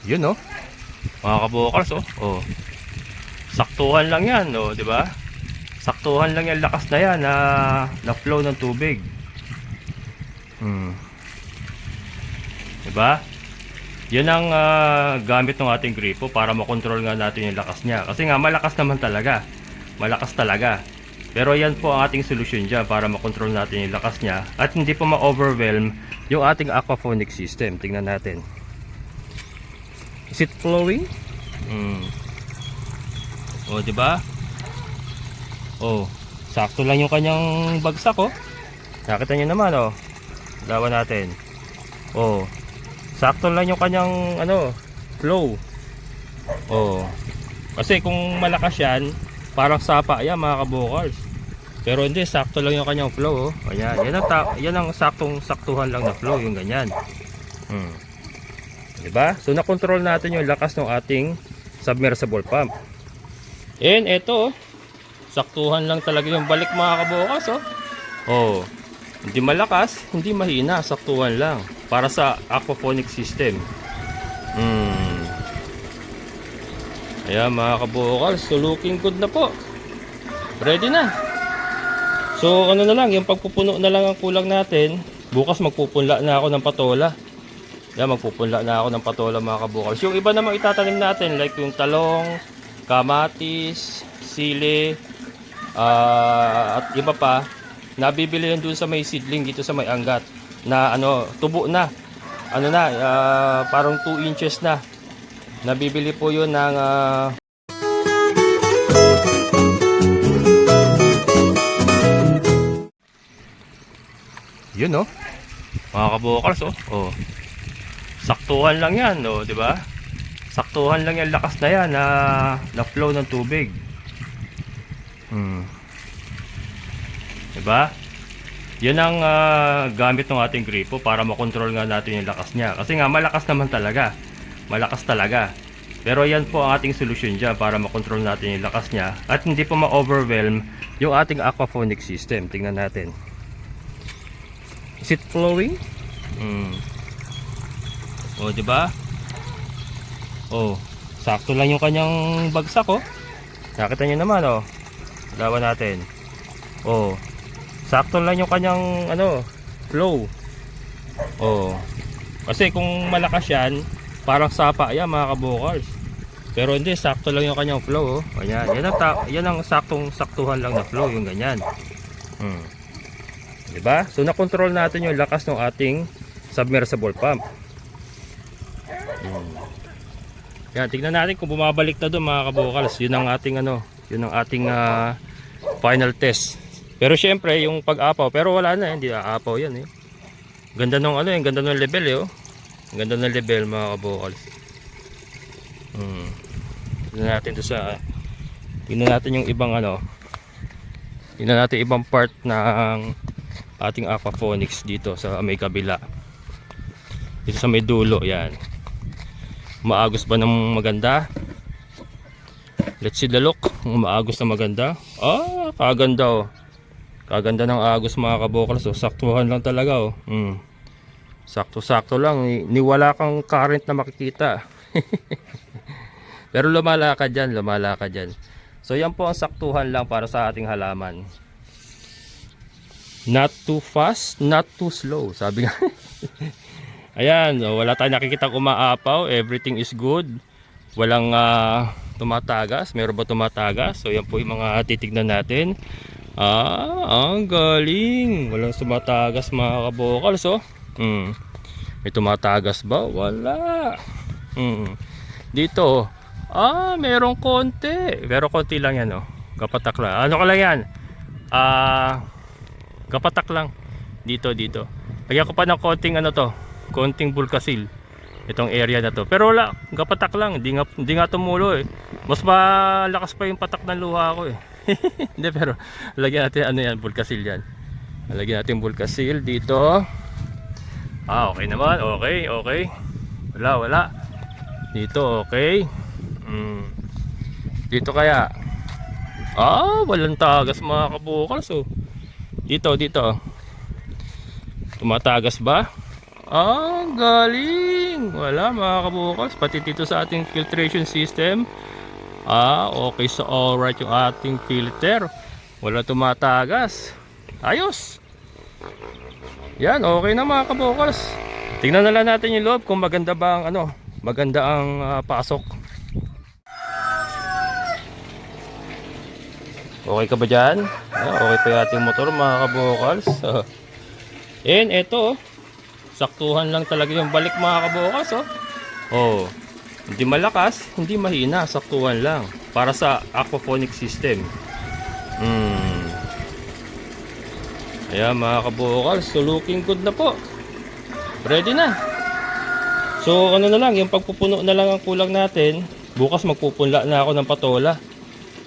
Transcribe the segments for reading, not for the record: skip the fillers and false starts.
Yun oh. Mga kabukals oh. Oh. Saktuhan lang yan, oh, 'di ba? Saktuhan lang yung lakas na yan na flow ng tubig. 'Di ba? Yan ang gamit ng ating gripo para makontrol nga natin yung lakas niya. Kasi nga malakas naman talaga. Malakas talaga. Pero yan po ang ating solusyon dyan para makontrol natin yung lakas niya at hindi po ma-overwhelm yung ating aquaponic system. Tingnan natin. Is it flowing? Oh, 'di ba? Oh, sakto lang yung kanyang bagsak oh. Nakita niyo naman oh. Lawan natin. Oh. Sakto lang yung kanyang flow. Oh. Kasi kung malakas yan, parang sapa yan mga kabukals. Pero hindi, sakto lang yung kanyang flow oh. Ayan, yan ang saktuhan lang na flow, yung ganyan. 'Di ba? So na-control natin yung lakas ng ating submersible pump. And ito oh, saktuhan lang talaga yung balik mga kabukals oh. Oh. Hindi malakas, hindi mahina, saktuhan lang para sa aquaponic system. Ayan mga kabukals, so looking good na po. Ready na. So ano na lang, yung pagpupuno na lang ang kulang natin. Bukas magpupunla na ako ng patola. Yan, magpupunla na ako ng patola mga kabukals. Yung iba namang itatanim natin like yung talong, kamatis, sili, at iba pa, nabibili yan dun sa may seedling dito sa may Angat na tubo na. Parang 2 inches na. Nabibili po yun ng yun oh. Mga kabukals oh. Oh. Saktuhan lang yan oh, 'di ba? Saktuhan lang yung lakas na yan na flow ng tubig. 'Di ba? Yan ang gamit ng ating gripo para makontrol nga natin yung lakas niya. Kasi nga malakas naman talaga. Malakas talaga. Pero yan po ang ating solusyon dyan para makontrol natin yung lakas niya at hindi po ma-overwhelm yung ating aquaponic system. Tingnan natin. Is it flowing? Oh, 'di ba? Oh, sakto lang yung kanyang bagsak oh. Nakita niyo naman oh. Lawan natin. Oh. Sakto lang yung kanyang flow. Oh. Kasi kung malakas yan, parang sapa yan mga kabukals. Pero hindi, sakto lang yung kanyang flow oh. Ayan, yan ang saktuhan lang na flow, yung ganyan. 'Di ba? So na-control natin yung lakas ng ating submersible pump. Yan, tingnan natin kung bumabalik na doon mga kabukals. Yun ang ating final test. Pero syempre yung pag-apaw, pero wala na, hindi aapaw yan eh. Ganda nung ganda ng level eh oh. Ganda ng level mga kabukals. Tingnan natin to tingnan natin yung ibang tingnan natin ibang part ng ating aquaponics dito sa may kabila. Dito sa may dulo, yan. Maagos ba ng maganda? Let's see the look. Maagos na maganda. Kaganda oh. Kaganda ng agos mga kabukals. So, saktuhan lang talaga oh. Sakto-sakto lang. Ni wala kang current na makikita. Pero lumalakad dyan. So yan po ang saktuhan lang para sa ating halaman. Not too fast, not too slow. Sabi nga. Ayan, wala tayong nakikita umaapaw. Everything is good. Walang tumatagas. Meron ba tumatagas? So yan po yung mga titignan natin. Ang galing. Walang tumatagas mga kabukals oh. May tumatagas ba? Wala. Dito merong konti. Pero konti lang yan oh. Kapatak lang. Ano ka lang yan? Kapatak lang. Dito. Lagyan ko pa ng konting konting bulkasil. Itong area na to. Pero wala, kapatak lang. Hindi nga tumulo eh. Mas malakas pa yung patak ng luha ko eh. Hindi, pero lagyan natin bulkasil yan. Lagyan natin bulkasil dito. Okay naman. Okay. Wala. Dito okay. Dito kaya walang tagas mga kabukals oh. Dito tumatagas ba? Galing. leaking. Wala mga kabukals. Pati dito sa ating filtration system. Okay, so alright yung ating filter. Wala tumatagas. Ayos. Yan, okay na mga kabukals. Tingnan na lang natin yung loob kung maganda ba ang maganda ang pasok. Okay ka ba dyan? Okay pa yung ating motor mga kabukals. And eto, saktuhan lang talaga yung balik mga kabukals. Hindi malakas, hindi mahina, saktuhan lang. Para sa aquaponic system. Ayan mga kabukals, so looking good na po. Ready na. So ano na lang, yung pagpupuno na lang ang kulang natin. Bukas magpupunla na ako ng patola.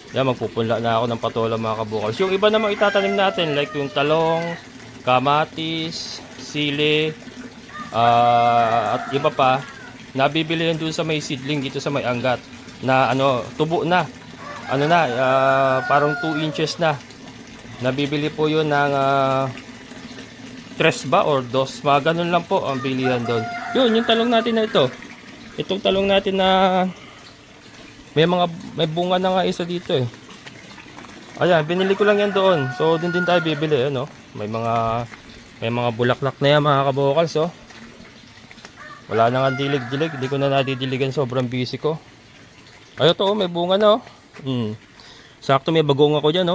Magpupunla na ako ng patola mga kabukals. Yung iba namang itatanim natin like yung talong, kamatis, sili, at iba pa, nabibili yan dun sa may seedling dito sa may Angat na tubo na. Parang 2 inches na. Nabibili po yun ng 3 ba or 2. Mga ganun lang po ang bilihan doon. Yun, yung talong natin na ito. Itong talong natin na may bunga na nga isa dito eh. Ayan, binili ko lang yan doon. So doon din tayo bibili, May mga bulaklak na yan mga kabukals, Wala na nga dilig-dilig, hindi ko na nadidiligan, sobrang busy ko. Ayun to, may bunga na, Sakto may bagong ako diyan,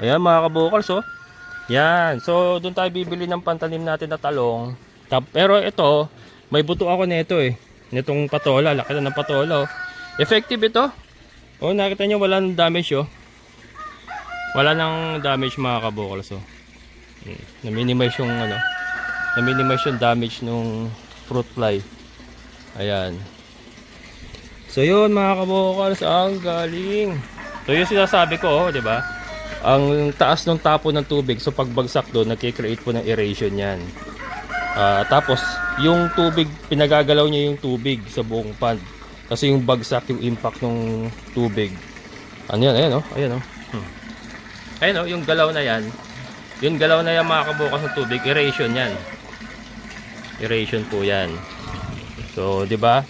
Ayan mga kabukals, Yan. So doon tayo bibili ng pantanim natin na talong. Pero ito, may buto ako nito nitong patola, laki na ng patola, Effective ito. Nakita nyo wala nang damage, Wala nang damage mga kabukals, Na-minimize yung na-minimize yung damage nung fruit fly. Ayan. So yun mga kabukals, ang galing. So yung sinasabi ko, 'di ba? Ang taas ng tapo ng tubig, so pagbagsak doon, nagki-create po ng aeration 'yan. Tapos yung tubig, pinagagalaw niya yung tubig sa buong pond. Kasi yung bagsak, yung impact ng tubig. Ayan, Ayan, yung galaw na yan. Yung galaw na yan mga kabukas ng tubig, aeration yan. Aeration po yan. So, di ba?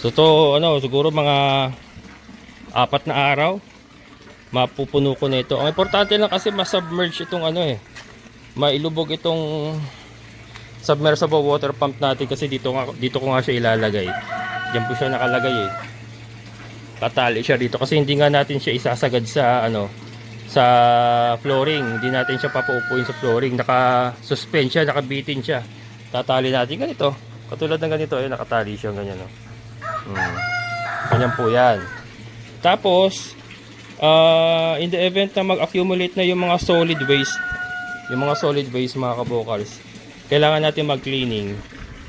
So, to, siguro mga 4 na araw, mapupuno ko na ito. Ang importante lang kasi masubmerge itong mailubog itong submersible water pump natin kasi dito ko nga siya ilalagay. Diyan po siya nakalagay Katali siya dito kasi hindi nga natin siya isasagad sa sa flooring. Hindi natin siya papaupuin sa flooring. Naka-suspend siya, nakabitin siya. Tatali natin ganito. Katulad ng ganito, nakatali siya ganyan, Ganyan po 'yan. Tapos in the event na mag-accumulate na yung mga solid waste, mga kabukals, kailangan natin mag-cleaning.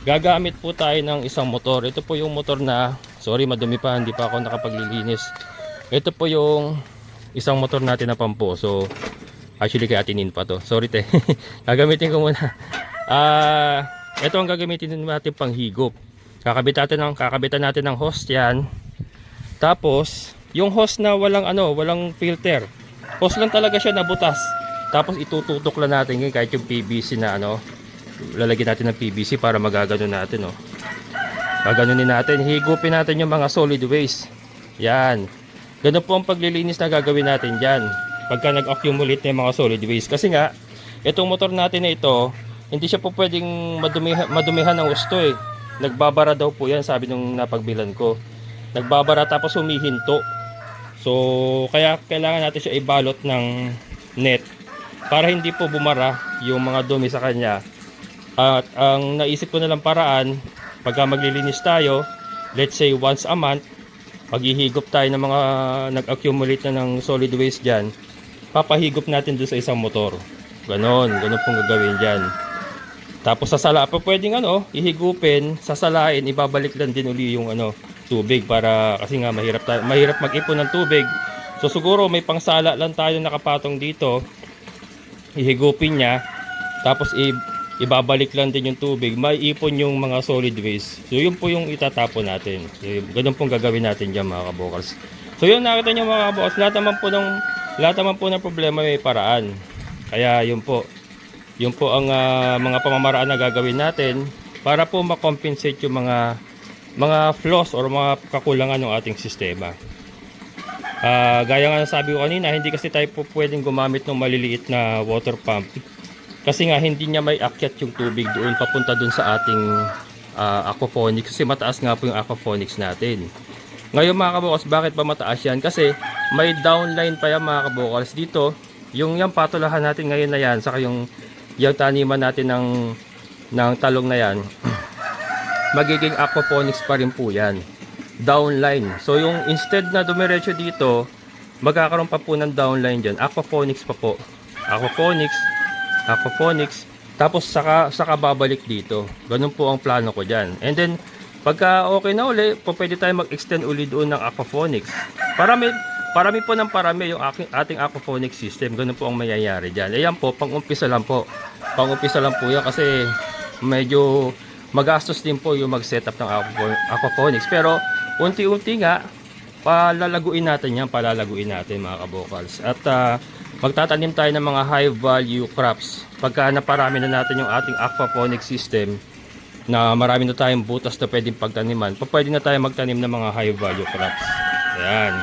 Gagamit po tayo ng isang motor. Ito po yung motor na, sorry madumi pa, hindi pa ako nakapaglilinis. Ito po yung isang motor natin na pampo. So actually kaya tinin pa to. Sorry te. Gagamitin ko muna. Ito ang gagamitin natin pang higop. Kakabitan natin ng hose yan. Tapos yung hose na walang filter. Hose lang talaga siya na butas. Tapos itututok lang natin kahit yung PVC na lalagyan natin ng PVC para magagano natin, gaganunin natin, higupin natin yung mga solid waste. Yan. Ganun po ang paglilinis na gagawin natin diyan. Pagka nag-accumulate na yung mga solid waste. Kasi nga, itong motor natin na ito, hindi siya po pwedeng madumihan ng gusto Nagbabara daw po yan, sabi nung napagbilan ko. Nagbabara tapos humihinto. So, kaya kailangan natin siya ibalot ng net para hindi po bumara yung mga dumi sa kanya. At ang naisip ko na lang paraan, pagka maglilinis tayo, let's say once a month, paghihigop tayo ng mga nag-accumulate na ng solid waste dyan, papahigop natin doon sa isang motor. Ganon pong gagawin dyan. Tapos sasala pa pwedeng ihigupin, sasalain, ibabalik lang din uli yung tubig para kasi nga mahirap mag-ipon ng tubig. So siguro may pangsala lang tayo nakapatong dito. Ihigupin niya, tapos ibabalik lang din yung tubig, maiipon yung mga solid waste. So yun po yung itatapon natin. So ganun pong gagawin natin dyan mga kabukals. So yun, nakita nyo mga kabukals, lahat naman po ng problema may paraan. Kaya yun po, Yun po ang mga pamamaraan na gagawin natin para po makompensate yung mga flaws or mga kakulangan ng ating sistema. Gaya nga sabi ko kanina, hindi kasi tayo po pwedeng gumamit ng maliliit na water pump kasi nga hindi niya may akyat yung tubig doon papunta doon sa ating aquaponics kasi mataas nga po yung aquaponics natin. Ngayon mga kabukals, bakit ba mataas yan? Kasi may downline pa yan mga kabukals dito. Yung patulahan natin ngayon na yan, saka yung taniman natin ng talong na yan, magiging aquaponics pa rin po yan. Downline. So yung instead na dumiretso dito, magkakaroon pa po ng downline dyan. Aquaponics pa po. Aquaponics. Tapos saka babalik dito. Ganun po ang plano ko dyan. And then, pagka okay na uli, pwede tayo mag-extend uli doon ng aquaponics. Parami po ng parami yung ating aquaponics system. Ganun po ang mayayari dyan. Ayan po, pang-umpisa lang po. Pang-umpisa lang po yan kasi medyo magastos din po yung mag-setup ng aquaponics. Pero unti-unti nga, palalaguin natin mga kabukals. At magtatanim tayo ng mga high value crops. Pagka naparami na natin yung ating aquaponics system, na marami na tayong butas na pwedeng pagtaniman, pwede na tayo magtanim ng mga high value crops. Ayan.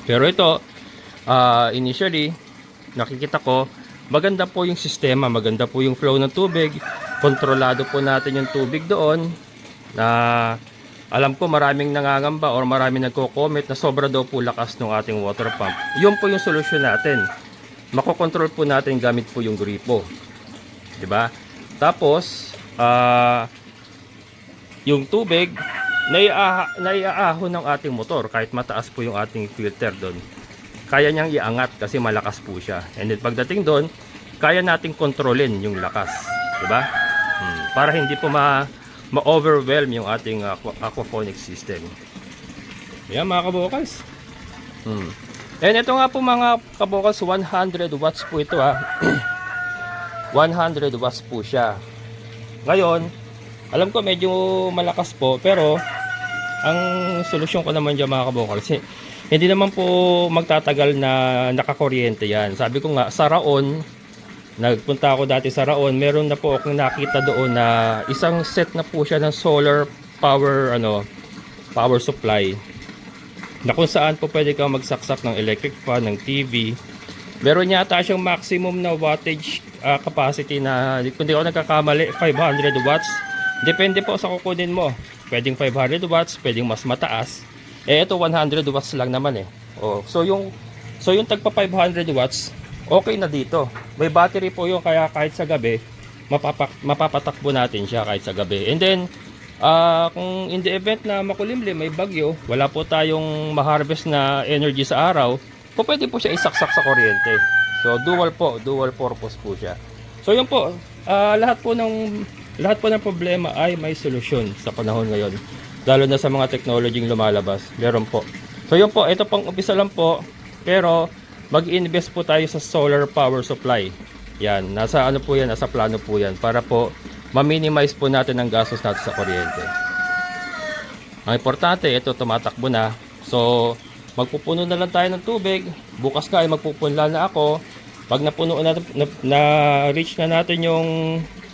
Pero ito, initially, nakikita ko, maganda po yung sistema, maganda po yung flow ng tubig, kontrolado po natin yung tubig doon, na alam ko maraming nangangamba or maraming nagko-comment na sobra daw po lakas ng ating water pump. Yun po yung solusyon natin. Makokontrol po natin gamit po yung gripo. 'Di ba? Tapos, yung tubig, naiaahon ng ating motor kahit mataas po yung ating filter doon. Kaya niyang iangat kasi malakas po siya. And then pagdating doon, kaya nating kontrolin yung lakas. 'Di ba? Para hindi po ma-overwhelm yung ating aquaponics system. Yan mga kabukals. And ito nga po mga kabukals, 100 watts po ito 100 watts po siya. Ngayon, alam ko medyo malakas po, pero ang solusyon ko naman dyan mga kabukals, hindi naman po magtatagal na nakakuryente yan. Sabi ko nga, sa Raon, nagpunta ako dati sa Raon, meron na po akong nakita doon na isang set na po siya ng solar power power supply, na kung saan po pwede kang magsaksak ng electric fan, ng TV. Meron yata siyang maximum na wattage capacity na, kung di ako nagkakamali, 500 watts. Depende po sa kukunin mo. Pwedeng 500 watts, pwedeng mas mataas. Ito 100 watts lang naman So yung tagpa 500 watts, okay na dito. May battery po yung, kaya kahit sa gabi, mapapatakbo natin siya kahit sa gabi. And then, kung in the event na makulimlim, may bagyo, wala po tayong maharvest na energy sa araw, pwede po siya isaksak sa kuryente. So dual purpose po siya. So yun po, lahat po ng problema ay may solusyon sa panahon ngayon. Lalo na sa mga technology lumalabas, meron po. So yun po, ito pang umpisa lang po, pero mag-invest po tayo sa solar power supply. Yan, nasa plano po yan para po ma-minimize po natin ang gastos natin sa kuryente. Ang importante, ito tumatakbo na. So magpupuno na lang tayo ng tubig. Bukas nga ay magpupunla na ako. Pag napuno na reach na natin yung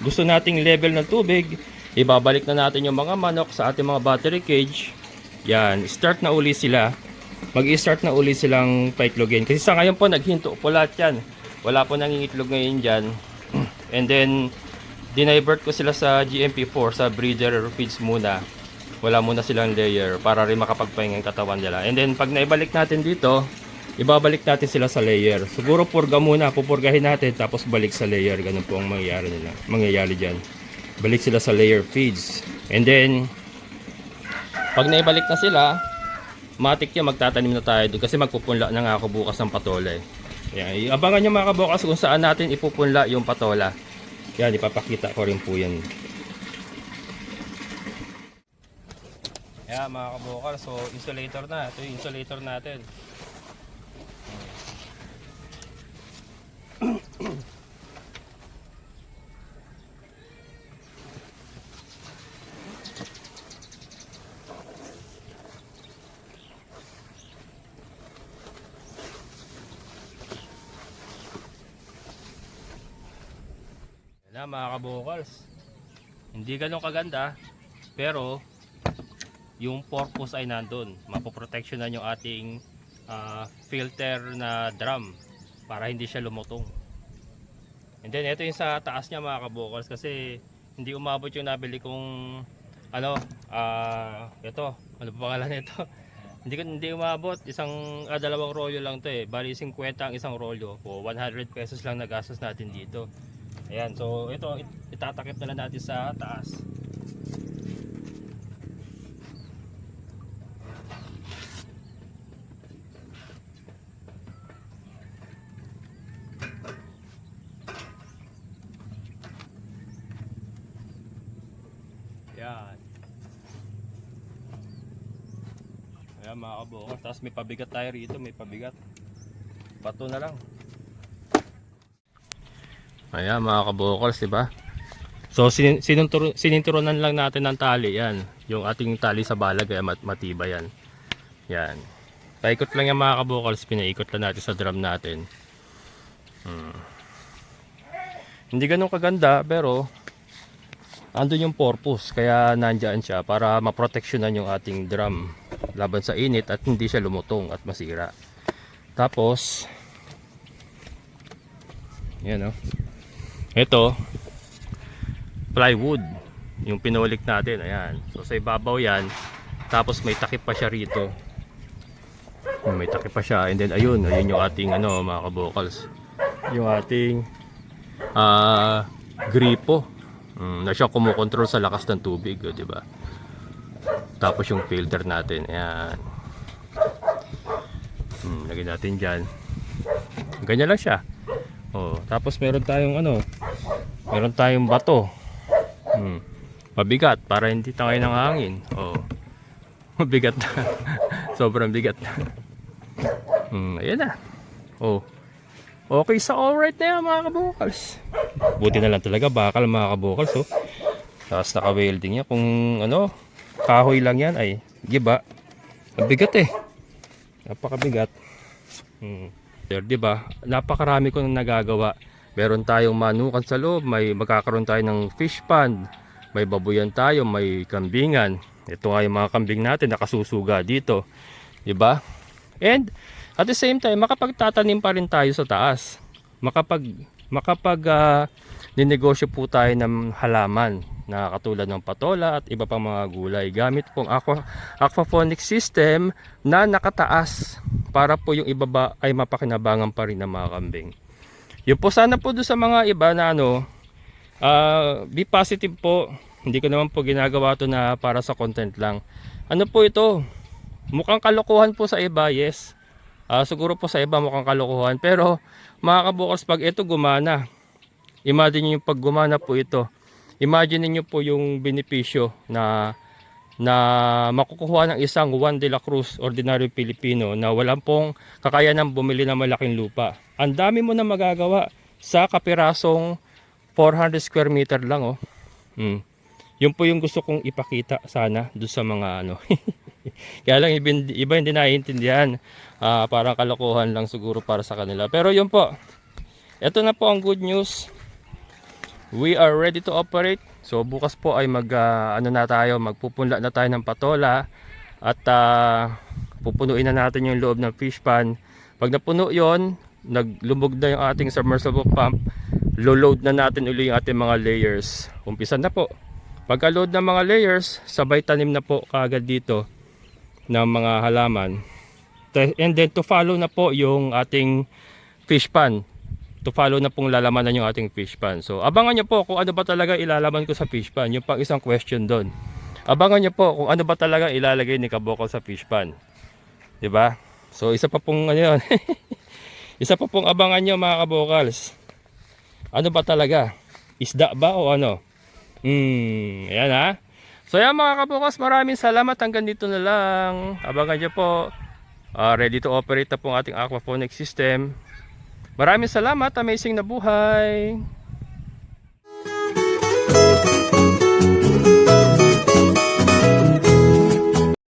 gusto nating level ng tubig, ibabalik na natin yung mga manok sa ating mga battery cage. Yan, start na uli sila. Mag-i-start na uli silang paitlogin. Kasi sa ngayon po, naghinto po lahat yan. Wala po nangingitlog ngayon dyan. And then, dinivert ko sila sa GMP4, sa breeder feeds muna. Wala muna silang layer para rin makapagpahinga yung katawan nila. And then, pag naibalik natin dito, ibabalik natin sila sa layer. Siguro purga muna, pupurgahin natin, tapos balik sa layer. Ganun po ang mangyayari dyan. Balik sila sa layer feeds. And then, pag naibalik na sila, matik yan, magtatanim na tayo doon kasi magpupunla na nga ako bukas ng patola. Yan, abangan nyo mga kabukas kung saan natin ipupunla yung patola. Yan, ipapakita ko rin po yan. Yan mga kabukal, so insulator na. Ito yung insulator natin. Ayan mga kabukals, hindi ganun kaganda, pero yung purpose ay nandun. Mapoproteksyonan yung ating filter na drum para hindi siya lumutong. And then ito yung sa taas niya mga kabukals, kasi hindi umabot yung nabili kong ano, ito, ano pa pangalan nito? Hindi umabot, dalawang rolyo lang to eh. Bali 50 ang isang rolyo. O 100 pesos lang nagastos natin dito. Ayan, so ito itatakip na lang natin sa taas. Ayan. Ayan mga kabukals, tapos may pabigat tayo rito, may pabigat. Bato na lang. Ayan mga kabukals, diba? So sininturonan lang natin ng tali yan. Yung ating tali sa balag ay matibay yan. Yan. Paikot lang yan mga kabukals, pinaikot lang natin sa drum natin. Hindi ganun kaganda, pero andun yung purpose, kaya nandyan siya para maproteksyonan yung ating drum laban sa init at hindi siya lumutong at masira. Tapos yan o, ito plywood yung pinulik natin. Ayan, so sa ibabaw yan, tapos may takip pa siya rito, may takip pa siya. And then ayun yung ating ano mga kabukals, yung ating gripo na siya kumukontrol sa lakas ng tubig, di ba? Tapos yung filter natin, ayan. Lagyan natin dyan. Ganyan lang siya. Tapos meron tayong meron tayong bato. Mabigat para hindi tangay ng hangin. Mabigat na. Sobrang bigat na. Ayan na. Okay sa alright na yan mga kabukals. Buti na lang talaga bakal mga kabukals. Tapos naka-welding niya. Kung kahoy lang yan ay giba. Mabigat eh. Napakabigat. Diba? Napakarami ko nang nagagawa. Meron tayong manukan sa loob, magkakaroon tayo ng fish pond, may babuyan tayo, may kambingan. Ito nga yung mga kambing natin nakasusuga dito, diba? And at the same time, makapagtatanim pa rin tayo sa taas. Ninegosyo po tayo ng halaman na katulad ng patola at iba pang mga gulay gamit pong aquaponics system na nakataas para po yung ibaba ay mapakinabangan pa rin ng mga kambing. Yung po sana po doon sa mga iba na be positive po. Hindi ko naman po ginagawa to na para sa content lang. Ano po ito? Mukhang kalokohan po sa iba, yes. Siguro po sa iba mukhang kalokohan. Pero mga kabukals, pag ito gumana, imagine nyo yung pag gumana po ito. Imagine niyo po yung benepisyo na makukuha ng isang Juan de la Cruz, ordinary Pilipino na walang pong kakayanang bumili ng malaking lupa. Ang dami mo na magagawa sa kapirasong 400 square meter lang. Yun po yung gusto kong ipakita sana doon sa mga Kaya lang iba hindi naiintindihan. Parang kalokohan lang siguro para sa kanila. Pero yun po. Ito na po ang good news. We are ready to operate. So bukas po ay magpupunla na tayo ng patola at pupunuin na natin yung loob ng fish pan. Pag napuno yon, naglubog na yung ating submersible pump, load na natin uli yung ating mga layers. Umpisa na po. Pagka load ng mga layers, sabay tanim na po kaagad dito ng mga halaman. And then to follow na po yung ating fish pan. To follow na pong lalamanan yung ating fish pan. So abangan nyo po kung ano ba talaga ilalaman ko sa fish pan. Yung pang isang question doon. Abangan nyo po kung ano ba talaga ilalagay ni Kabokal sa fish pan. Diba? So isa pa pong yun. Isa pa pong abangan nyo mga kabokals. Ano ba talaga? Isda ba o ano? Ayan ha. So yan mga kabokals, maraming salamat. Hanggang dito na lang. Abangan nyo po. Ready to operate na pong ating aquaponics system. Maraming salamat, amazing na buhay!